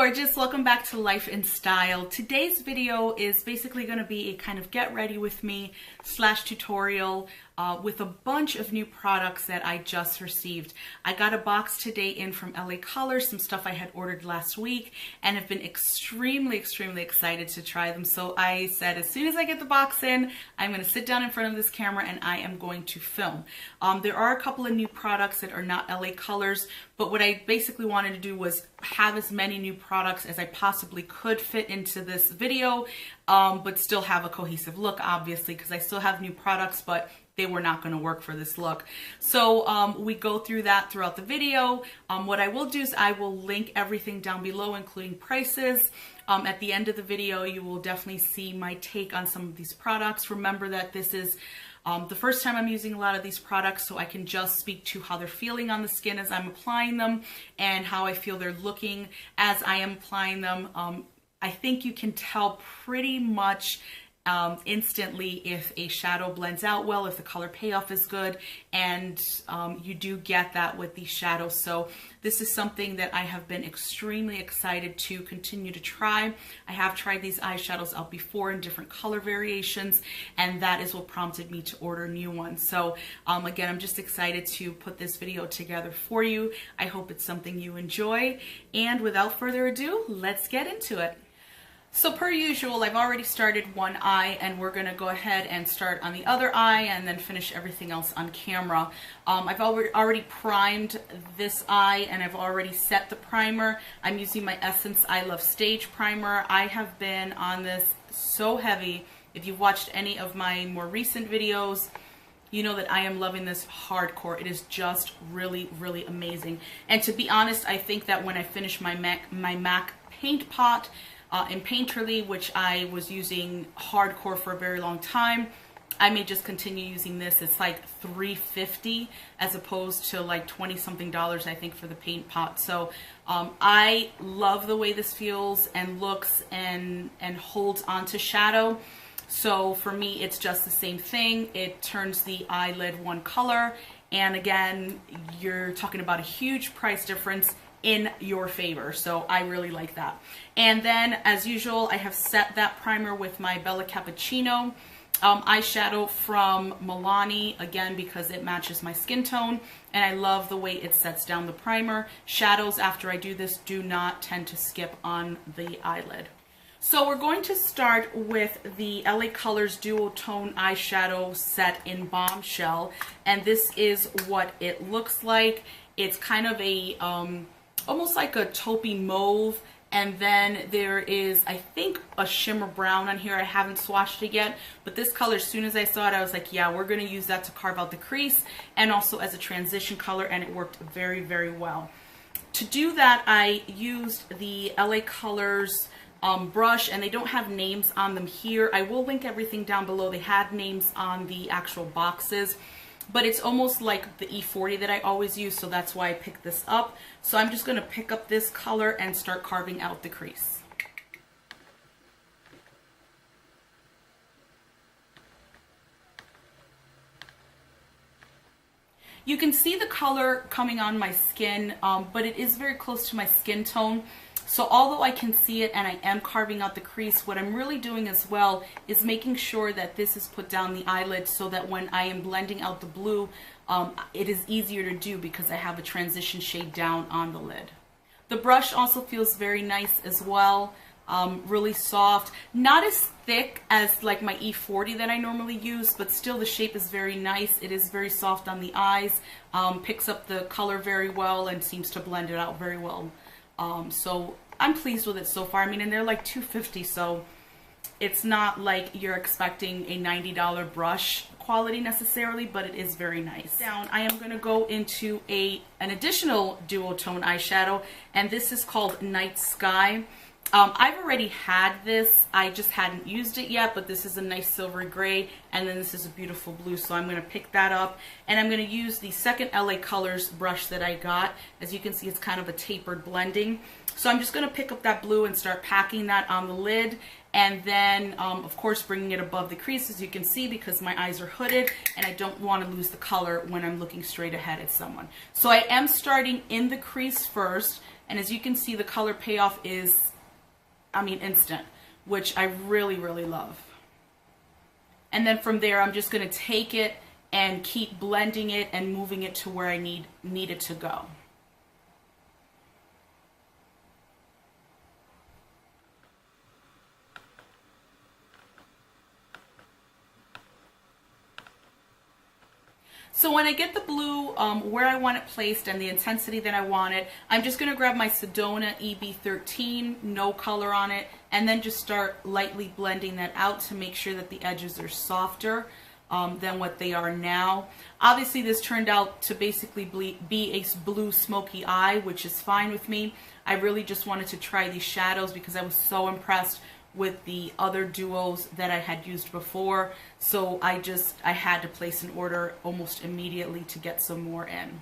gorgeous, welcome back to Life in Style. Today's video is basically going to be a kind of get ready with me / tutorial with a bunch of new products that I just received. I got a box today in from LA Colors, some stuff I had ordered last week, and have been extremely excited to try them. So I said as soon as I get the box in, I'm going to sit down in front of this camera and I am going to film. There are a couple of new products that are not LA Colors, but what I basically wanted to do was have as many new products as I possibly could fit into this video, but still have a cohesive look, obviously, because I still have new products, but they were not going to work for this look. So we go through that throughout the video. What I will do is I will link everything down below, including prices. At the end of the video, you will definitely see my take on some of these products. Remember that this is the first time I'm using a lot of these products, so I can just speak to how they're feeling on the skin as I'm applying them and how I feel they're looking as I am applying them. I think you can tell pretty much instantly if a shadow blends out well, if the color payoff is good, and you do get that with these shadows. So this is something that I have been extremely excited to continue to try. I have tried these eyeshadows out before in different color variations, and that is what prompted me to order new ones. So again, I'm just excited to put this video together for you. I hope it's something you enjoy, and without further ado, let's get into it. So per usual, I've already started one eye, and we're going to go ahead and start on the other eye and then finish everything else on camera. I've already primed this eye, and I've already set the primer. I'm using my Essence I Love Stage Primer. I have been on this so heavy. If you've watched any of my more recent videos, you know that I am loving this hardcore. It is just really amazing. And to be honest, I think that when I finish my MAC paint pot, in Painterly, which I was using hardcore for a very long time, I may just continue using this. It's like $3.50 as opposed to like $20-something, I think, for the paint pot. So I love the way this feels and looks and holds onto shadow. So for me, it's just the same thing. It turns the eyelid one color, and again, you're talking about a huge price difference in your favor. So I really like that. And then, as usual, I have set that primer with my Bella Cappuccino eyeshadow from Milani, again, because it matches my skin tone, and I love the way it sets down the primer. Shadows, after I do this, do not tend to skip on the eyelid. So we're going to start with the LA Colors Duotone eyeshadow set in Bombshell, and this is what it looks like. It's kind of a almost like a taupey mauve, and then there is, I think, a shimmer brown on here. I haven't swatched it yet, but this color, as soon as I saw it, I was like, yeah, we're going to use that to carve out the crease and also as a transition color, and it worked very well. To do that, I used the LA Colors brush, and they don't have names on them here. I will link everything down below. They had names on the actual boxes, but it's almost like the E40 that I always use, so that's why I picked this up. So I'm just going to pick up this color and start carving out the crease. You can see the color coming on my skin, but it is very close to my skin tone. So although I can see it and I am carving out the crease, what I'm really doing as well is making sure that this is put down the eyelid so that when I am blending out the blue, it is easier to do because I have a transition shade down on the lid. The brush also feels very nice as well, really soft, not as thick as like my E40 that I normally use, but still the shape is very nice. It is very soft on the eyes, picks up the color very well and seems to blend it out very well. So I'm pleased with it so far. I mean, and they're like $2.50, so it's not like you're expecting a $90 brush quality necessarily, but it is very nice. Down, I am going to go into an additional duotone eyeshadow, and this is called Night Sky. I've already had this, I just hadn't used it yet, but this is a nice silvery gray, and then this is a beautiful blue, so I'm going to pick that up, and I'm going to use the second LA Colors brush that I got. As you can see, it's kind of a tapered blending, so I'm just going to pick up that blue and start packing that on the lid, and then of course bringing it above the crease, as you can see, because my eyes are hooded and I don't want to lose the color when I'm looking straight ahead at someone. So I am starting in the crease first, And as you can see, the color payoff is, I mean, instant, which I really, really love. And then from there, I'm just going to take it and keep blending it and moving it to where I need it to go. So when I get the blue where I want it placed and the intensity that I want it, I'm just going to grab my Sedona EB13, no color on it, and then just start lightly blending that out to make sure that the edges are softer than what they are now. Obviously this turned out to basically be a blue smoky eye, which is fine with me. I really just wanted to try these shadows because I was so impressed with the other duos that I had used before, so I had to place an order almost immediately to get some more in.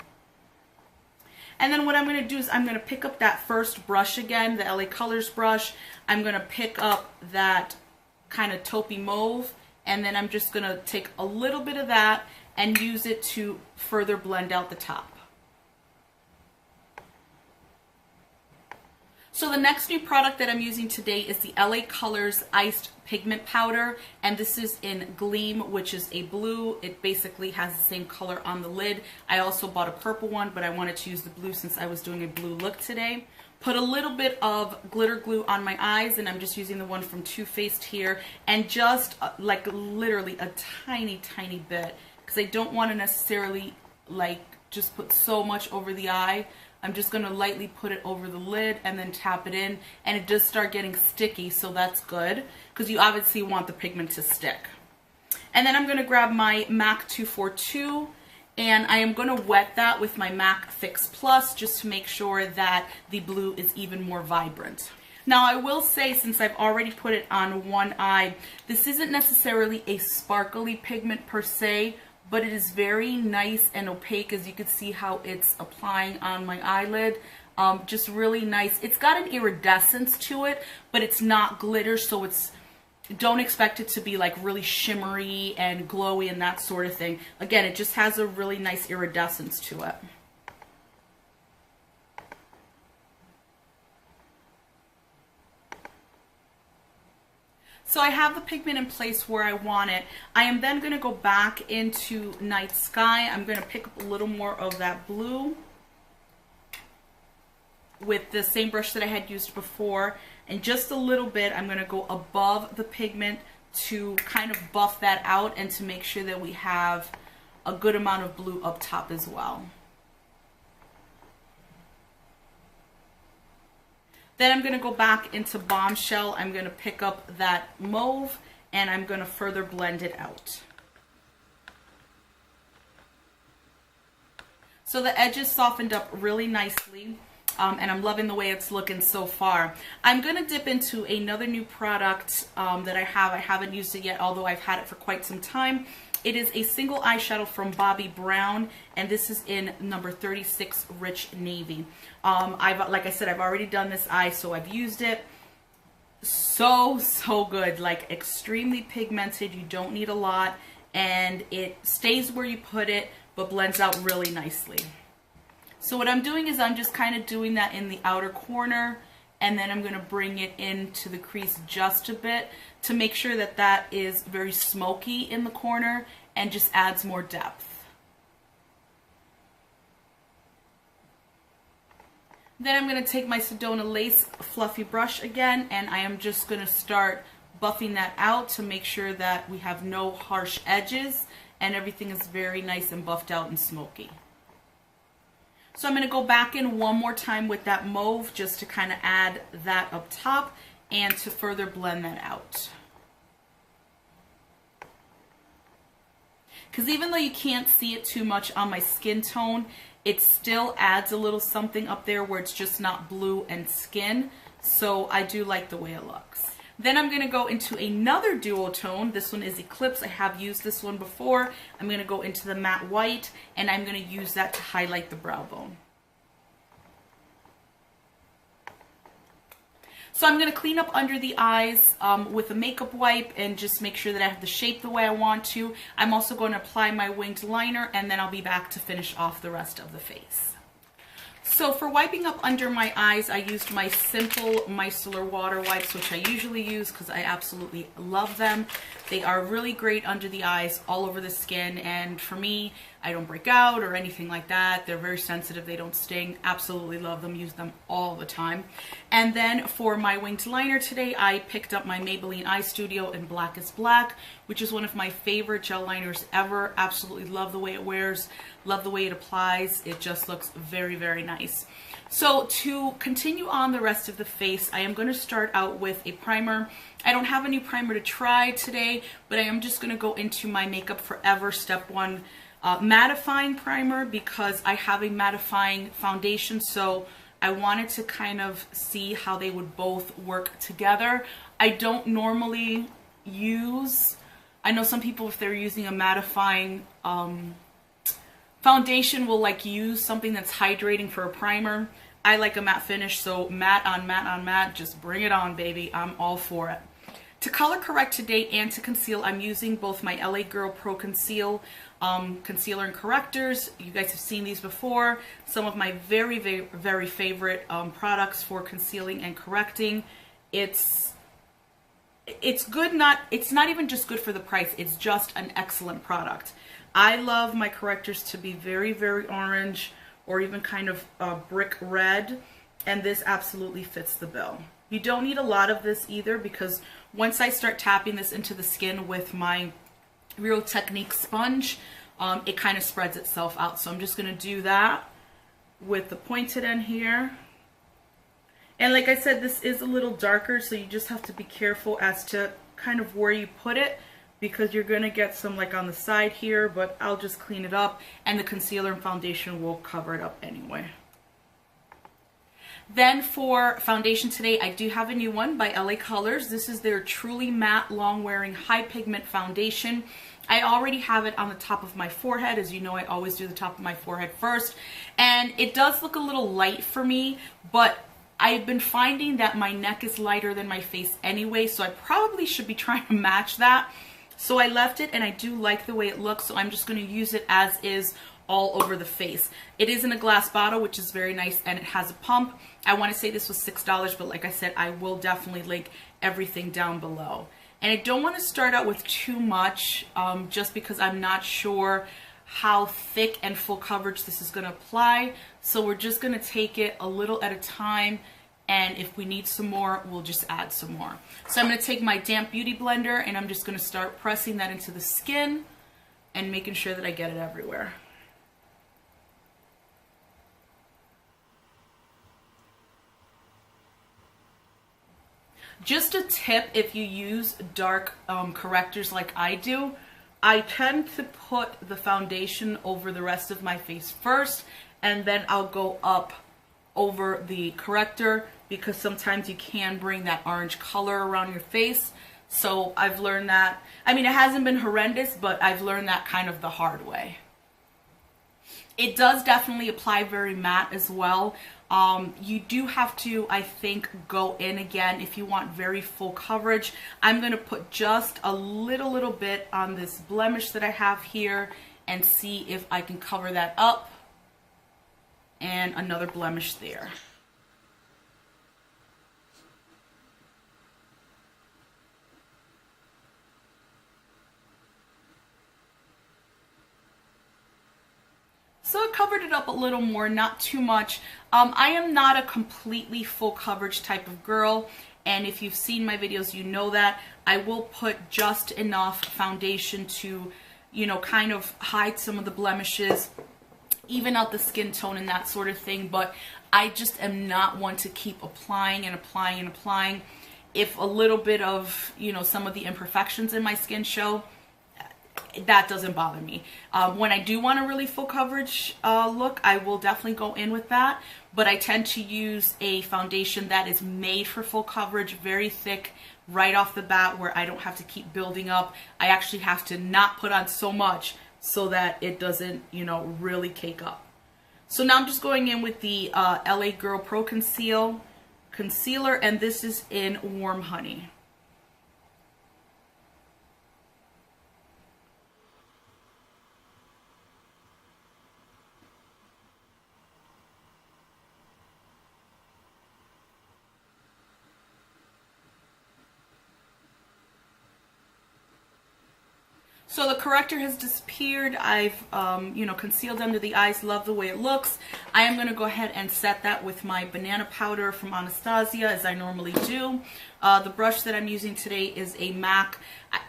And then what I'm going to do is I'm going to pick up that first brush again, the LA Colors brush. I'm going to pick up that kind of taupey mauve, and then I'm just going to take a little bit of that and use it to further blend out the top. So the next new product that I'm using today is the LA Colors Iced Pigment Powder, and this is in Gleam, which is a blue. It basically has the same color on the lid. I also bought a purple one, but I wanted to use the blue since I was doing a blue look today. Put a little bit of glitter glue on my eyes, and I'm just using the one from Too Faced here, and just like literally a tiny, tiny bit, because I don't want to necessarily like just put so much over the eye. I'm just going to lightly put it over the lid and then tap it in, and it does start getting sticky, so that's good because you obviously want the pigment to stick. And then I'm going to grab my MAC 242 and I am going to wet that with my MAC Fix Plus just to make sure that the blue is even more vibrant. Now I will say, since I've already put it on one eye, this isn't necessarily a sparkly pigment per se, but it is very nice and opaque, as you can see how it's applying on my eyelid. Just really nice. It's got an iridescence to it, but it's not glitter, so don't expect it to be like really shimmery and glowy and that sort of thing. Again, it just has a really nice iridescence to it. So I have the pigment in place where I want it. I am then going to go back into Night Sky. I'm going to pick up a little more of that blue with the same brush that I had used before. And just a little bit, I'm going to go above the pigment to kind of buff that out and to make sure that we have a good amount of blue up top as well. Then I'm going to go back into Bombshell. I'm going to pick up that mauve and I'm going to further blend it out. So the edges softened up really nicely, and I'm loving the way it's looking so far. I'm going to dip into another new product that I have. I haven't used it yet, although I've had it for quite some time. It is a single eyeshadow from Bobbi Brown, and this is in number 36 Rich Navy. Like I said, I've already done this eye, so I've used it. So good. Like, extremely pigmented. You don't need a lot, and it stays where you put it, but blends out really nicely. So what I'm doing is I'm just kind of doing that in the outer corner, and then I'm going to bring it into the crease just a bit to make sure that that is very smoky in the corner and just adds more depth. Then I'm going to take my Sedona Lace fluffy brush again, and I am just going to start buffing that out to make sure that we have no harsh edges and everything is very nice and buffed out and smoky. So I'm going to go back in one more time with that mauve just to kind of add that up top and to further blend that out. Because even though you can't see it too much on my skin tone, it still adds a little something up there where it's just not blue and skin. So I do like the way it looks. Then I'm going to go into another duotone. This one is Eclipse. I have used this one before. I'm going to go into the matte white, and I'm going to use that to highlight the brow bone. So I'm going to clean up under the eyes with a makeup wipe and just make sure that I have the shape the way I want to. I'm also going to apply my winged liner, and then I'll be back to finish off the rest of the face. So for wiping up under my eyes, I used my simple micellar water wipes, which I usually use because I absolutely love them. They are really great under the eyes, all over the skin, and for me, I don't break out or anything like that. They're very sensitive, they don't sting. Absolutely love them, use them all the time. And then for my winged liner today, I picked up my Maybelline Eye Studio in Black is Black, which is one of my favorite gel liners ever. Absolutely love the way it wears, love the way it applies. It just looks very, very nice. So to continue on the rest of the face, I am going to start out with a primer. I don't have a new primer to try today, but I am just going to go into my Makeup Forever Step 1 mattifying primer because I have a mattifying foundation, so I wanted to kind of see how they would both work together. I don't normally use, I know some people, if they're using a mattifying foundation, will like use something that's hydrating for a primer. I like a matte finish, so matte on matte on matte, just bring it on, baby. I'm all for it. To color correct today and to conceal, I'm using both my LA Girl Pro Conceal concealer and correctors. You guys have seen these before. Some of my very, very, very favorite products for concealing and correcting. It's good, it's not even just good for the price, it's just an excellent product. I love my correctors to be very, very orange or even kind of brick red, and this absolutely fits the bill. You don't need a lot of this either because once I start tapping this into the skin with my Real Technique sponge, it kind of spreads itself out. So I'm just going to do that with the pointed end here. And like I said, this is a little darker, so you just have to be careful as to kind of where you put it because you're going to get some like on the side here, but I'll just clean it up and the concealer and foundation will cover it up anyway. Then for foundation today, I do have a new one by LA Colors. This is their Truly Matte Long Wearing High Pigment Foundation. I already have it on the top of my forehead. As you know, I always do the top of my forehead first. And it does look a little light for me, but I've been finding that my neck is lighter than my face anyway, so I probably should be trying to match that. So I left it, and I do like the way it looks, so I'm just going to use it as is all over the face. It is in a glass bottle, which is very nice, and it has a pump. I want to say this was $6, but like I said, I will definitely link everything down below. And I don't want to start out with too much, just because I'm not sure how thick and full coverage this is going to apply. So we're just going to take it a little at a time, and if we need some more, we'll just add some more. So I'm going to take my damp beauty blender, and I'm just going to start pressing that into the skin and making sure that I get it everywhere. Just a tip, if you use dark correctors like I do, I tend to put the foundation over the rest of my face first, and then I'll go up over the corrector because sometimes you can bring that orange color around your face. So I've learned that. I mean, it hasn't been horrendous, but I've learned that kind of the hard way. It does definitely apply very matte as well. You do have to, I think, go in again if you want very full coverage. I'm going to put just a little bit on this blemish that I have here and see if I can cover that up. And another blemish there. So I covered it up a little more, not too much. I am not a completely full coverage type of girl, and if you've seen my videos, you know that. I will put just enough foundation to, you know, kind of hide some of the blemishes, even out the skin tone and that sort of thing, but I just am not one to keep applying and applying and applying. If a little bit of, you know, some of the imperfections in my skin show, that doesn't bother me. When I do want a really full coverage look, I will definitely go in with that, but I tend to use a foundation that is made for full coverage, very thick, right off the bat, where I don't have to keep building up. I actually have to not put on so much so that it doesn't, you know, really cake up. So now I'm just going in with the LA Girl Pro Concealer, and this is in Warm Honey. So the corrector has disappeared. I've, you know, concealed under the eyes. Love the way it looks. I am going to go ahead and set that with my banana powder from Anastasia, as I normally do. The brush that I'm using today is a MAC,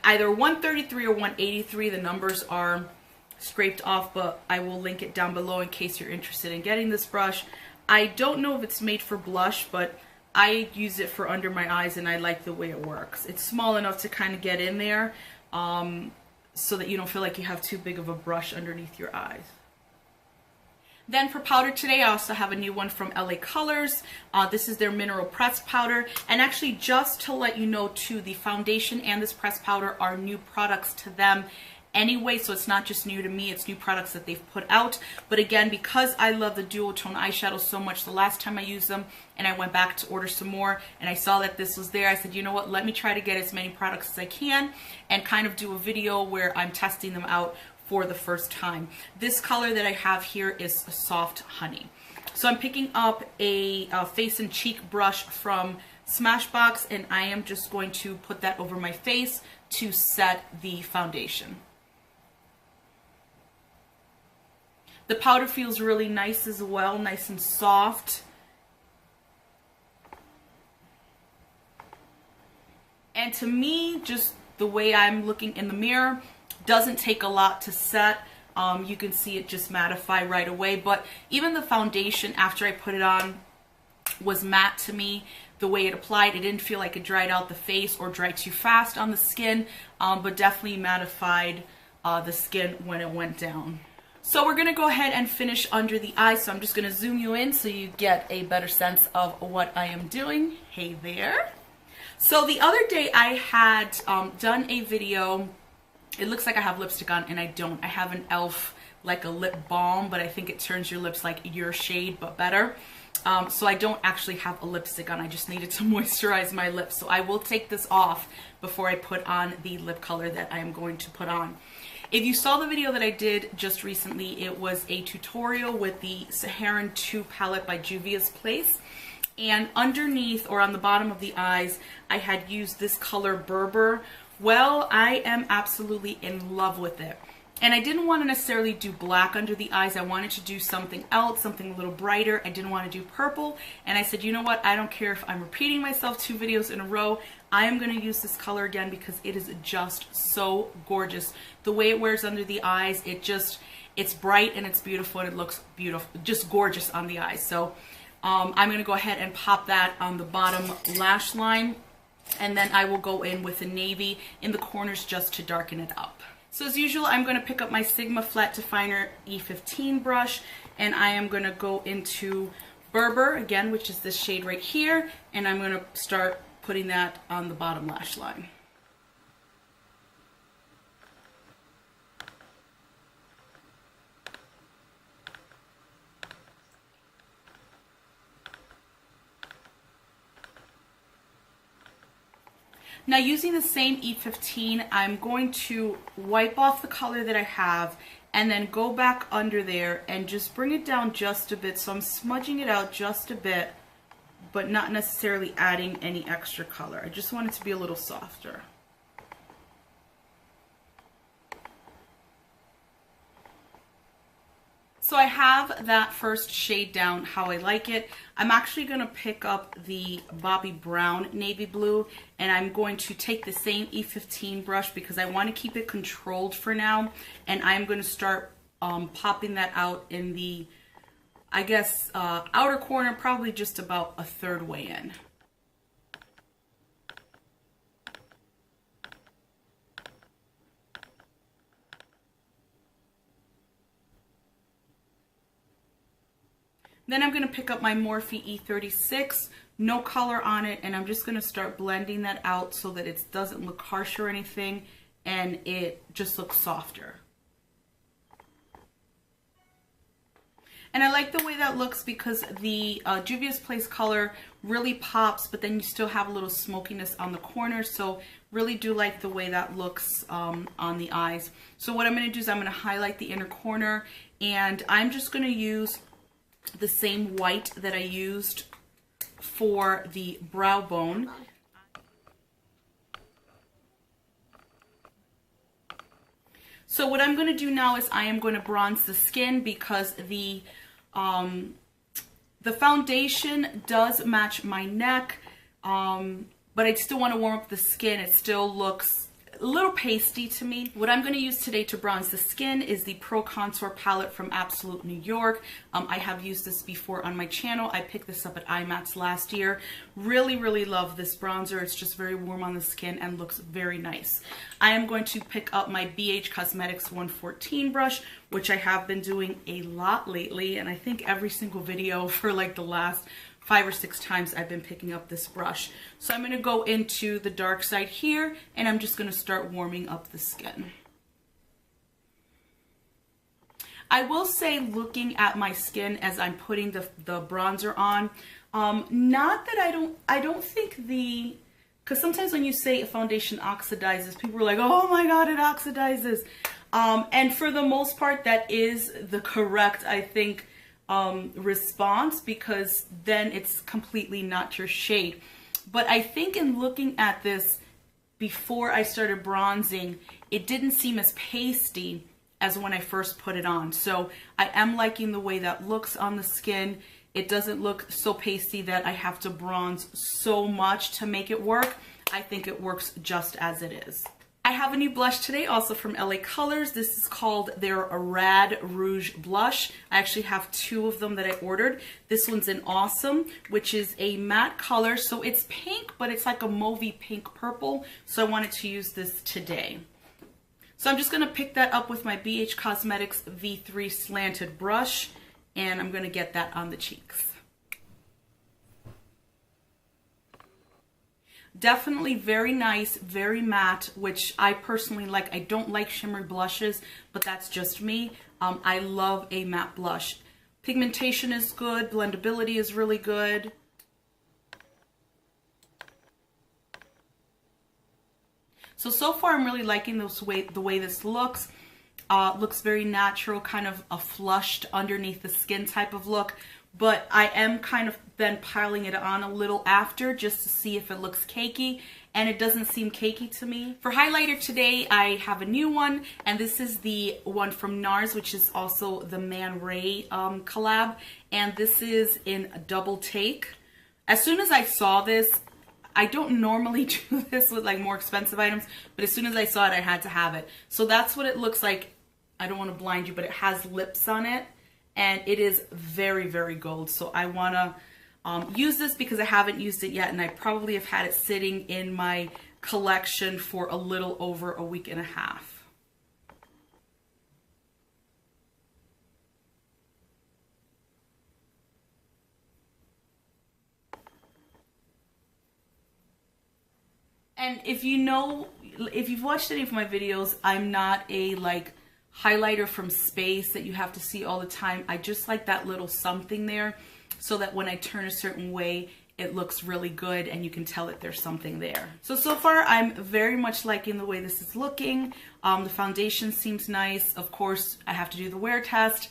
either 133 or 183. The numbers are scraped off, but I will link it down below in case you're interested in getting this brush. I don't know if it's made for blush, but I use it for under my eyes, and I like the way it works. It's small enough to kind of get in there, so that you don't feel like you have too big of a brush underneath your eyes. Then for powder today, I also have a new one from LA Colors. This is their mineral pressed powder. And actually, just to let you know too, the foundation and this pressed powder are new products to them anyway, so it's not just new to me, it's new products that they've put out. But again, because I love the dual tone eyeshadows so much, the last time I used them and I went back to order some more and I saw that this was there, I said, you know what, let me try to get as many products as I can and kind of do a video where I'm testing them out for the first time. This color that I have here is Soft Honey. So I'm picking up a face and cheek brush from Smashbox, and I am just going to put that over my face to set the foundation. The powder feels really nice as well, nice and soft. And to me, just the way I'm looking in the mirror, doesn't take a lot to set. You can see it just mattify right away. But even the foundation, after I put it on, was matte to me. The way it applied, it didn't feel like it dried out the face or dried too fast on the skin, but definitely mattified the skin when it went down. So we're going to go ahead and finish under the eye. So I'm just going to zoom you in so you get a better sense of what I am doing. Hey there. So the other day I had done a video. It looks like I have lipstick on and I don't. I have an e.l.f. like a lip balm, but I think it turns your lips like your shade but better. So I don't actually have a lipstick on. I just needed to moisturize my lips. So I will take this off before I put on the lip color that I am going to put on. If you saw the video that I did just recently, it was a tutorial with the Saharan 2 palette by Juvia's Place. And underneath, or on the bottom of the eyes, I had used this color Berber. Well, I am absolutely in love with it. And I didn't want to necessarily do black under the eyes. I wanted to do something else, something a little brighter. I didn't want to do purple. And I said, you know what? I don't care if I'm repeating myself 2 videos in a row. I am going to use this color again because it is just so gorgeous. The way it wears under the eyes, it's bright and it's beautiful and it looks beautiful, just gorgeous on the eyes. So I'm going to go ahead and pop that on the bottom lash line. And then I will go in with a navy in the corners just to darken it up. So as usual, I'm going to pick up my Sigma Flat Definer E15 brush, and I am going to go into Berber again, which is this shade right here, and I'm going to start putting that on the bottom lash line. Now using the same E15, I'm going to wipe off the color that I have and then go back under there and just bring it down just a bit. So I'm smudging it out just a bit, but not necessarily adding any extra color. I just want it to be a little softer. So I have that first shade down how I like it. I'm actually going to pick up the Bobbi Brown Navy Blue, and I'm going to take the same E15 brush because I want to keep it controlled for now, and I'm going to start popping that out in the, I guess, outer corner, probably just about a 1/3 way in. Then I'm going to pick up my Morphe E36, no color on it, and I'm just going to start blending that out so that it doesn't look harsh or anything, and it just looks softer. And I like the way that looks because the Juvia's Place color really pops, but then you still have a little smokiness on the corners, so really do like the way that looks on the eyes. So what I'm going to do is I'm going to highlight the inner corner, and I'm just going to use the same white that I used for the brow bone. So what I'm going to do now is I am going to bronze the skin because the foundation does match my neck, but I still want to warm up the skin. It still looks a little pasty to me. What I'm going to use today to bronze the skin is the Pro Contour palette from Absolute New York. I have used this before on my channel. I picked this up at IMATS last year. Really, really love this bronzer. It's just very warm on the skin and looks very nice. I am going to pick up my BH Cosmetics 114 brush, which I have been doing a lot lately, and I think every single video for like the last 5 or 6 times I've been picking up this brush. So I'm going to go into the dark side here, and I'm just going to start warming up the skin. I will say, looking at my skin as I'm putting the bronzer on, not that I don't think because sometimes when you say a foundation oxidizes, people are like, oh my god, it oxidizes. And for the most part, that is the correct, I think, response, because then it's completely not your shade. But I think in looking at this before I started bronzing, it didn't seem as pasty as when I first put it on. So I am liking the way that looks on the skin. It doesn't look so pasty that I have to bronze so much to make it work. I think it works just as it is. I have a new blush today, also from LA Colors. This is called their Rad Rouge blush. I actually have 2 of them that I ordered. This one's in Awesome, which is a matte color. So it's pink, but it's like a mauvey pink purple. So I wanted to use this today. So I'm just going to pick that up with my BH Cosmetics V3 slanted brush, and I'm going to get that on the cheeks. Definitely very nice, very matte, which I personally like. I don't like shimmery blushes, but that's just me. I love a matte blush. Pigmentation is good. Blendability is really good. So far I'm really liking the way this looks. Looks very natural, kind of a flushed underneath the skin type of look. But I am kind of then piling it on a little after just to see if it looks cakey, and it doesn't seem cakey to me. For highlighter today, I have a new one, and this is the one from NARS, which is also the Man Ray collab, and this is in a double take. As soon as I saw this, I don't normally do this with like more expensive items, but as soon as I saw it, I had to have it. So that's what it looks like. I don't want to blind you, but it has lips on it. And it is very, very gold. So I want to use this because I haven't used it yet. And I probably have had it sitting in my collection for a little over a week and a half. And if you've watched any of my videos, I'm not a like highlighter from space that you have to see all the time. I just like that little something there so that when I turn a certain way, it looks really good and you can tell that there's something there. So far I'm very much liking the way this is looking. The foundation seems nice. Of course, I have to do the wear test.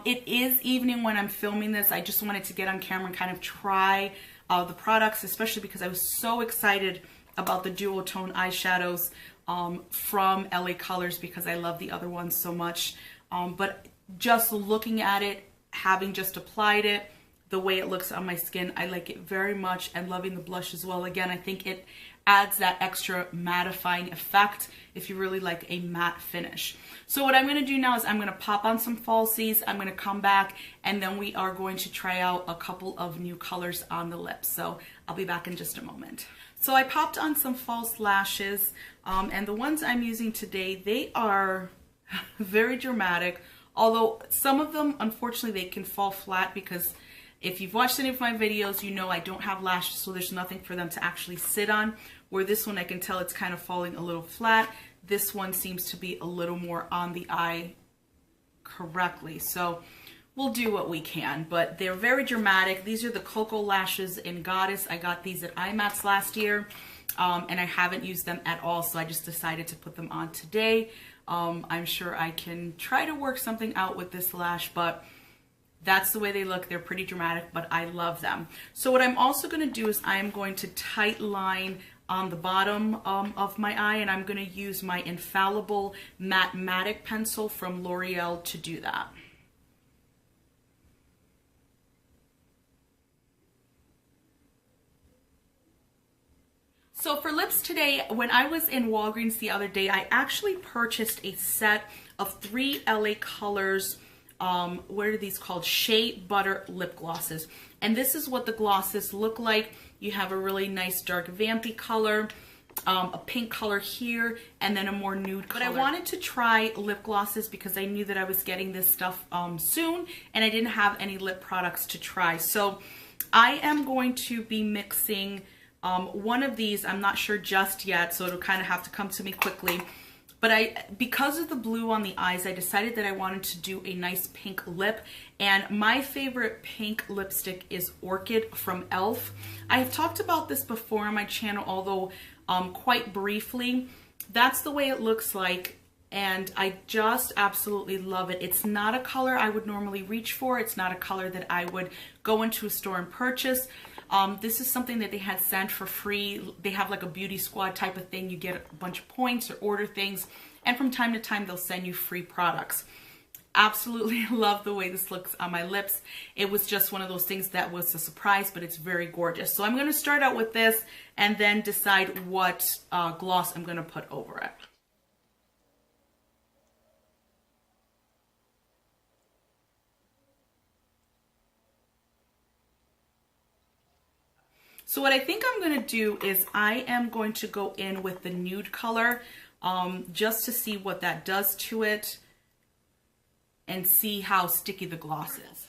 It is evening when I'm filming this. I just wanted to get on camera and kind of try the products, especially because I was so excited about the dual tone eyeshadows from LA Colors because I love the other ones so much. But just looking at it, having just applied it, the way it looks on my skin, I like it very much, and loving the blush as well. Again, I think it adds that extra mattifying effect if you really like a matte finish. So what I'm going to do now is I'm going to pop on some falsies, I'm going to come back, and then we are going to try out a couple of new colors on the lips. So I'll be back in just a moment. So I popped on some false lashes, and the ones I'm using today, they are very dramatic, although some of them, unfortunately, they can fall flat because if you've watched any of my videos, you know I don't have lashes, so there's nothing for them to actually sit on. Where this one, I can tell it's kind of falling a little flat. This one seems to be a little more on the eye correctly. So we'll do what we can, but they're very dramatic. These are the Cocoa Lashes in Goddess. I got these at IMATS last year, and I haven't used them at all, so I just decided to put them on today. I'm sure I can try to work something out with this lash, but that's the way they look. They're pretty dramatic, but I love them. So what I'm also going to do is I am going to tight line on the bottom of my eye, and I'm going to use my Infallible Matte pencil from L'Oreal to do that. So for lips today, when I was in Walgreens the other day, I actually purchased a set of 3 LA Colors, what are these called? Shea Butter lip glosses. And this is what the glosses look like. You have a really nice dark vampy color, a pink color here, and then a more nude color. But I wanted to try lip glosses because I knew that I was getting this stuff soon, and I didn't have any lip products to try. So I am going to be mixing one of these. I'm not sure just yet, so it'll kind of have to come to me quickly. But because of the blue on the eyes, I decided that I wanted to do a nice pink lip. And my favorite pink lipstick is Orchid from e.l.f. I have talked about this before on my channel, although quite briefly. That's the way it looks like, and I just absolutely love it. It's not a color I would normally reach for. It's not a color that I would go into a store and purchase. This is something that they had sent for free. They have like a beauty squad type of thing. You get a bunch of points or order things, and from time to time they'll send you free products. Absolutely love the way this looks on my lips. It was just one of those things that was a surprise, but it's very gorgeous. So I'm going to start out with this and then decide what gloss I'm going to put over it. So what I think I'm going to do is I am going to go in with the nude color just to see what that does to it and see how sticky the gloss is.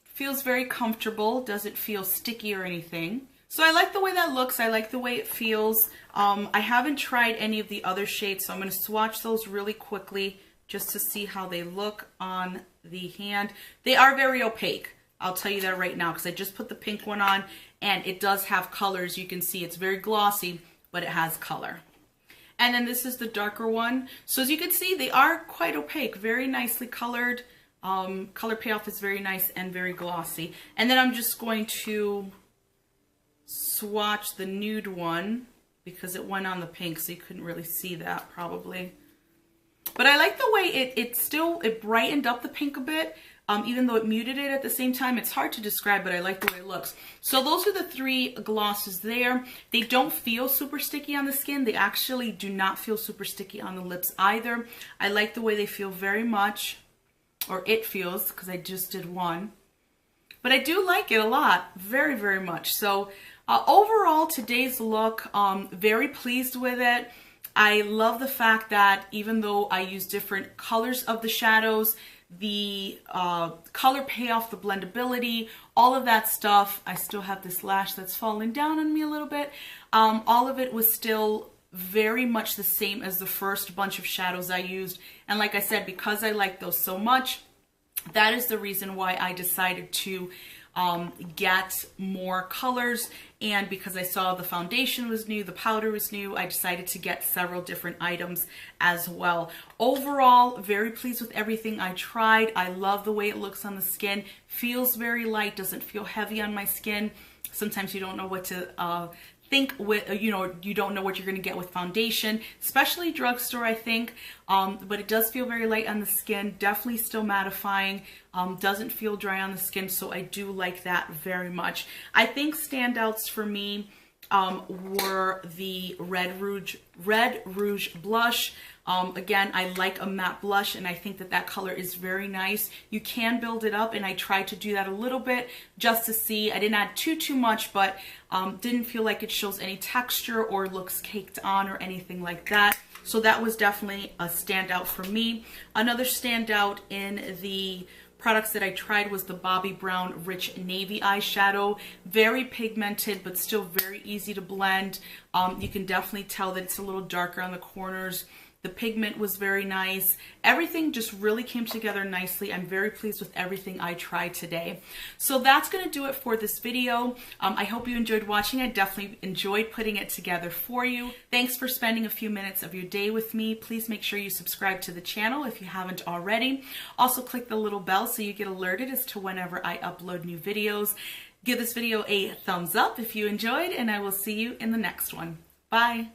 Feels very comfortable, doesn't feel sticky or anything. So I like the way that looks, I like the way it feels. I haven't tried any of the other shades, so I'm going to swatch those really quickly just to see how they look on the hand. They are very opaque. I'll tell you that right now because I just put the pink one on and it does have colors. You can see it's very glossy, but it has color. And then this is the darker one. So as you can see, they are quite opaque, very nicely colored. Color payoff is very nice and very glossy. And then I'm just going to swatch the nude one because it went on the pink, so you couldn't really see that probably. But I like the way it brightened up the pink a bit, even though it muted it at the same time. It's hard to describe, but I like the way it looks. So those are the 3 glosses there. They don't feel super sticky on the skin. They actually do not feel super sticky on the lips either. I like the way they feel very much, or it feels, because I just did one. But I do like it a lot, very, very much. So overall, today's look, very pleased with it. I love the fact that even though I use different colors of the shadows, the color payoff, the blendability, all of that stuff, I still have this lash that's falling down on me a little bit. All of it was still very much the same as the first bunch of shadows I used. And like I said, because I like those so much, that is the reason why I decided to get more colors. And because I saw the foundation was new, the powder was new, I decided to get several different items as well. Overall, very pleased with everything I tried. I love the way it looks on the skin. Feels very light, doesn't feel heavy on my skin. Sometimes you don't know what to think with, you don't know what you're going to get with foundation, especially drugstore, I think. But it does feel very light on the skin, definitely still mattifying, doesn't feel dry on the skin, so I do like that very much. I think standouts for me were the Red Rouge blush. Again, I like a matte blush, and I think that that color is very nice. You can build it up, and I tried to do that a little bit just to see. I didn't add too much, but didn't feel like it shows any texture or looks caked on or anything like that. So that was definitely a standout for me. Another standout in the products that I tried was the Bobbi Brown Rich Navy eyeshadow. Very pigmented, but still very easy to blend. You can definitely tell that it's a little darker on the corners The pigment was very nice. Everything just really came together nicely. I'm very pleased with everything I tried today. So that's going to do it for this video. I hope you enjoyed watching. I definitely enjoyed putting it together for you. Thanks for spending a few minutes of your day with me. Please make sure you subscribe to the channel if you haven't already. Also click the little bell so you get alerted as to whenever I upload new videos. Give this video a thumbs up if you enjoyed, and I will see you in the next one. Bye.